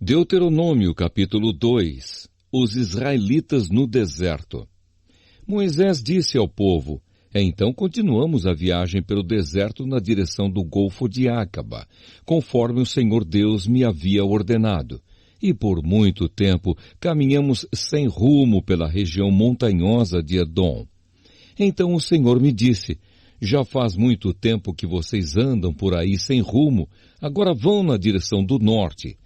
Deuteronômio capítulo 2. Os israelitas no deserto. Moisés disse ao povo: então continuamos a viagem pelo deserto na direção do Golfo de Acaba, conforme o Senhor Deus me havia ordenado. E por muito tempo caminhamos sem rumo pela região montanhosa de Edom. Então o Senhor me disse: já faz muito tempo que vocês andam por aí sem rumo, agora vão na direção do norte.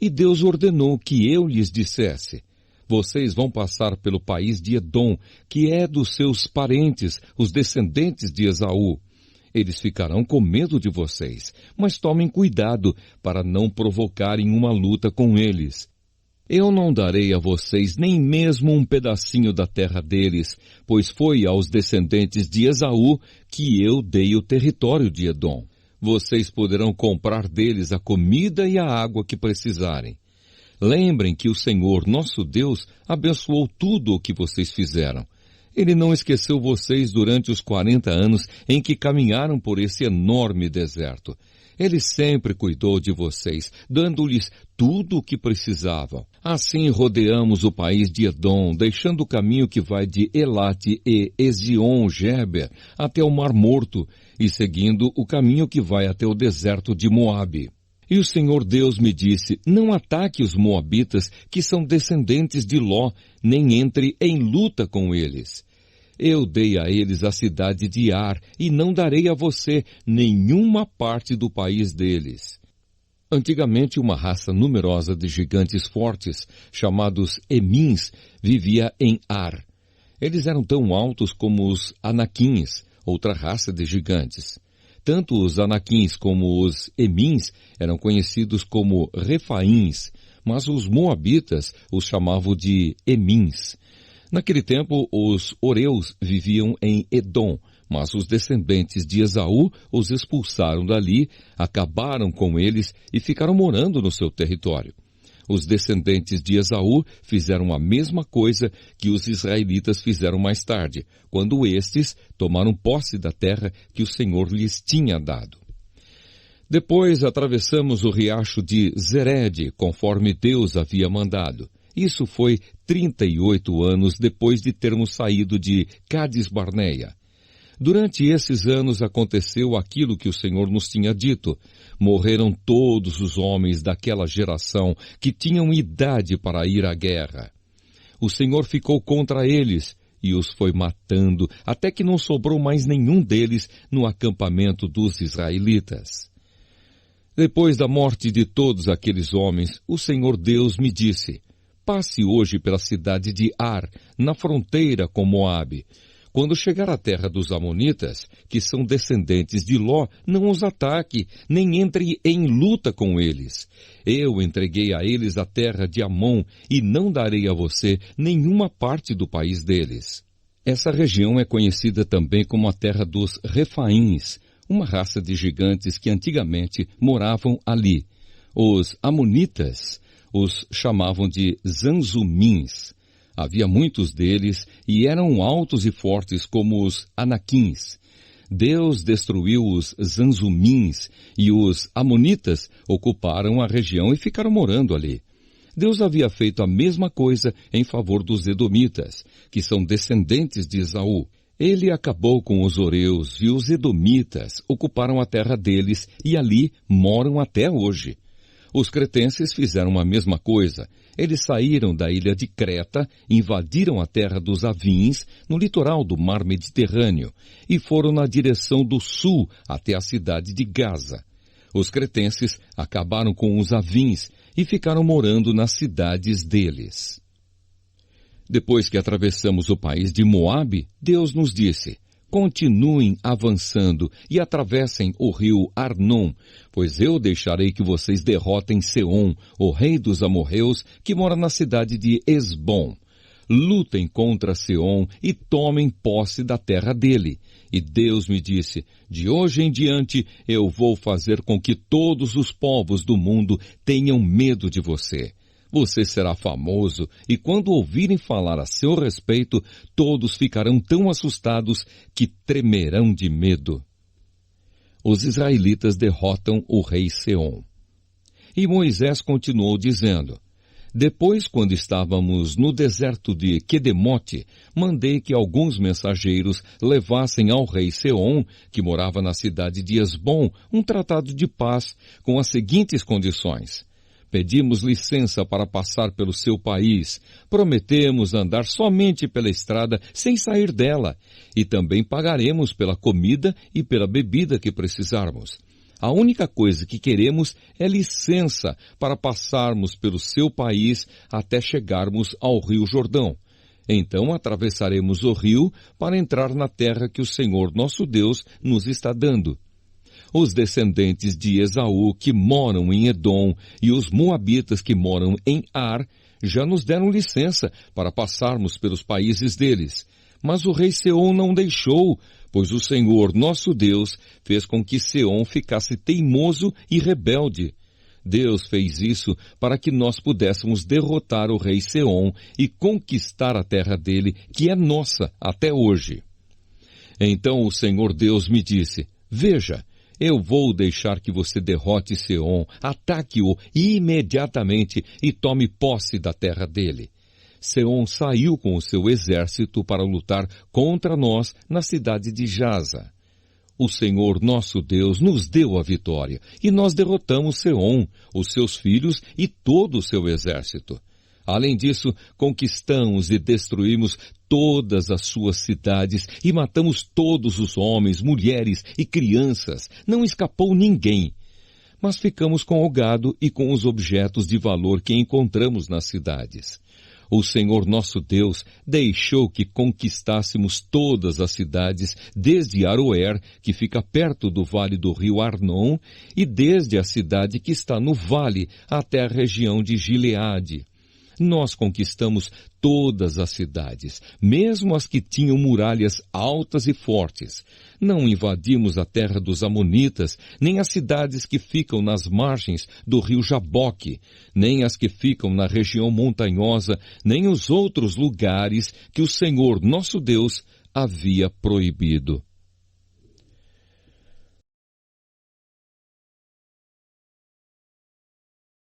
E Deus ordenou que eu lhes dissesse: vocês vão passar pelo país de Edom, que é dos seus parentes, os descendentes de Esaú. Eles ficarão com medo de vocês, mas tomem cuidado para não provocarem uma luta com eles. Eu não darei a vocês nem mesmo um pedacinho da terra deles, pois foi aos descendentes de Esaú que eu dei o território de Edom. Vocês poderão comprar deles a comida e a água que precisarem. Lembrem que o Senhor, nosso Deus, abençoou tudo o que vocês fizeram. Ele não esqueceu vocês durante os 40 anos em que caminharam por esse enorme deserto. Ele sempre cuidou de vocês, dando-lhes tudo o que precisavam. Assim rodeamos o país de Edom, deixando o caminho que vai de Elate e Ezion-Geber até o Mar Morto, e seguindo o caminho que vai até o deserto de Moabe. E o Senhor Deus me disse: não ataque os moabitas, que são descendentes de Ló, nem entre em luta com eles. Eu dei a eles a cidade de Ar, e não darei a você nenhuma parte do país deles. Antigamente, uma raça numerosa de gigantes fortes, chamados Emins, vivia em Ar. Eles eram tão altos como os Anaquins, outra raça de gigantes. Tanto os Anaquins como os Emins eram conhecidos como Refaíns, mas os moabitas os chamavam de Emins. Naquele tempo, os Oreus viviam em Edom, mas os descendentes de Esaú os expulsaram dali, acabaram com eles e ficaram morando no seu território. Os descendentes de Esaú fizeram a mesma coisa que os israelitas fizeram mais tarde, quando estes tomaram posse da terra que o Senhor lhes tinha dado. Depois atravessamos o riacho de Zered, conforme Deus havia mandado. Isso foi 38 anos depois de termos saído de Cades-Barneia. Durante esses anos aconteceu aquilo que o Senhor nos tinha dito. Morreram todos os homens daquela geração que tinham idade para ir à guerra. O Senhor ficou contra eles e os foi matando, até que não sobrou mais nenhum deles no acampamento dos israelitas. Depois da morte de todos aqueles homens, o Senhor Deus me disse: passe hoje pela cidade de Ar, na fronteira com Moabe. Quando chegar à terra dos Amonitas, que são descendentes de Ló, não os ataque, nem entre em luta com eles. Eu entreguei a eles a terra de Amon, e não darei a você nenhuma parte do país deles. Essa região é conhecida também como a terra dos Refaíns, uma raça de gigantes que antigamente moravam ali. Os Amonitas os chamavam de Zanzumins. Havia muitos deles e eram altos e fortes como os Anaquins. Deus destruiu os Zanzumins e os Amonitas ocuparam a região e ficaram morando ali. Deus havia feito a mesma coisa em favor dos Edomitas, que são descendentes de Esaú. Ele acabou com os Oreus e os Edomitas ocuparam a terra deles e ali moram até hoje. Os cretenses fizeram a mesma coisa. Eles saíram da ilha de Creta, invadiram a terra dos Avins, no litoral do mar Mediterrâneo, e foram na direção do sul até a cidade de Gaza. Os cretenses acabaram com os Avins e ficaram morando nas cidades deles. Depois que atravessamos o país de Moabe, Deus nos disse: continuem avançando e atravessem o rio Arnon, pois eu deixarei que vocês derrotem Seom, o rei dos amorreus, que mora na cidade de Esbom. Lutem contra Seom e tomem posse da terra dele. E Deus me disse: de hoje em diante eu vou fazer com que todos os povos do mundo tenham medo de você. Você será famoso, e quando ouvirem falar a seu respeito, todos ficarão tão assustados que tremerão de medo. Os israelitas derrotam o rei Seom. E Moisés continuou dizendo: Depois, quando estávamos no deserto de Quedemote, mandei que alguns mensageiros levassem ao rei Seom, que morava na cidade de Esbom, um tratado de paz com as seguintes condições. Pedimos licença para passar pelo seu país, prometemos andar somente pela estrada sem sair dela, e também pagaremos pela comida e pela bebida que precisarmos. A única coisa que queremos é licença para passarmos pelo seu país até chegarmos ao rio Jordão. Então atravessaremos o rio para entrar na terra que o Senhor nosso Deus nos está dando. Os descendentes de Esaú que moram em Edom e os moabitas que moram em Ar já nos deram licença para passarmos pelos países deles. Mas o rei Seom não deixou, pois o Senhor nosso Deus fez com que Seom ficasse teimoso e rebelde. Deus fez isso para que nós pudéssemos derrotar o rei Seom e conquistar a terra dele, que é nossa até hoje. Então o Senhor Deus me disse: Veja, eu vou deixar que você derrote Seom, ataque-o imediatamente e tome posse da terra dele. Seom saiu com o seu exército para lutar contra nós na cidade de Jaza. O Senhor nosso Deus nos deu a vitória e nós derrotamos Seom, os seus filhos e todo o seu exército. Além disso, conquistamos e destruímos todas as suas cidades e matamos todos os homens, mulheres e crianças. Não escapou ninguém. Mas ficamos com o gado e com os objetos de valor que encontramos nas cidades. O Senhor nosso Deus deixou que conquistássemos todas as cidades, desde Aroer, que fica perto do vale do rio Arnon, e desde a cidade que está no vale até a região de Gileade. Nós conquistamos todas as cidades, mesmo as que tinham muralhas altas e fortes. Não invadimos a terra dos amonitas, nem as cidades que ficam nas margens do rio Jaboque, nem as que ficam na região montanhosa, nem os outros lugares que o Senhor nosso Deus havia proibido.